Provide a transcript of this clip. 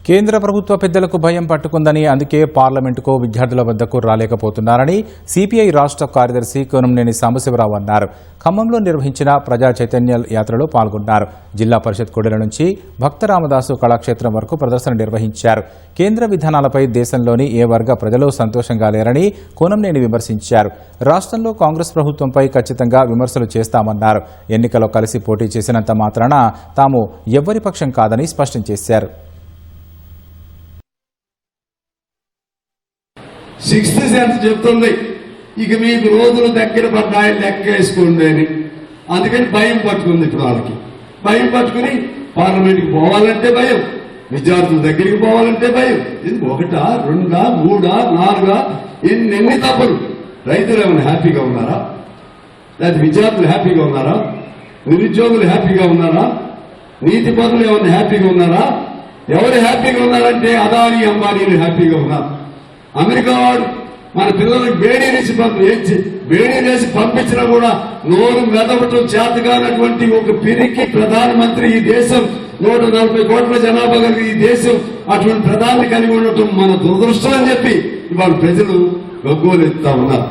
కేంద్ర ప్రభుత్వ పెద్దలకు భయం పట్టుకుందని అందుకే పార్లమెంటుకు విద్యార్థుల వద్దకు రాలేకపోతున్నారని సిపిఐ రాష్ట్ర కార్యదర్శి కోనంనేని సాంబశివరావు అన్నారు. ఖమ్మంలో నిర్వహించిన ప్రజా చైతన్య యాత్రలో పాల్గొన్నారు. జిల్లా పరిషత్ కూడలి నుంచి భక్త రామదాసు కళాక్షేత్రం వరకు ప్రదర్శన నిర్వహించారు. కేంద్ర విధానాలపై దేశంలోని ఏ వర్గ ప్రజలు సంతోషంగా లేరని కోనంనేని విమర్శించారు. రాష్ట్రంలో కాంగ్రెస్ ప్రభుత్వంపై ఖచ్చితంగా విమర్శలు చేస్తామన్నారు. ఎన్నికల్లో కలిసి పోటీ చేసినంత మాత్రాన తాము ఎవ్వరి పక్షం కాదని స్పష్టం చేశారు. 6th సెన్స్ చెప్తుంది ఇక మీకు రోజులు దగ్గర పడ్డాయి లెక్క వేసుకోండి అని. అందుకని భయం పట్టుకుంది. ఇప్పుడు వాళ్ళకి భయం పట్టుకుని పార్లమెంట్కి పోవాలంటే భయం, విద్యార్థుల దగ్గరికి పోవాలంటే భయం. ఇది 1, 2, 3, 4 ఎన్ని తప్పులు. రైతులు ఏమైనా హ్యాపీగా ఉన్నారా? లేదా విద్యార్థులు హ్యాపీగా ఉన్నారా? నిరుద్యోగులు హ్యాపీగా ఉన్నారా? నీతి పరులు ఏమైనా హ్యాపీగా ఉన్నారా? ఎవరు హ్యాపీగా ఉన్నారంటే అదానీ అంబానీలు హ్యాపీగా ఉన్నారు. అమెరికా వాడు మన పిల్లలకు బేడీ వేసి పంపించినా కూడా నోరు మెదపటం చేతగానటువంటి ఒక పిరికి ప్రధానమంత్రి ఈ దేశం, 140 కోట్ల జనాభా కలిగి ఈ దేశం అటువంటి ప్రధాని కలిగి ఉండటం మన దురదృష్టం అని చెప్పి ఇవాళ ప్రజలు గగ్గోలెత్తుతా ఉన్నారు.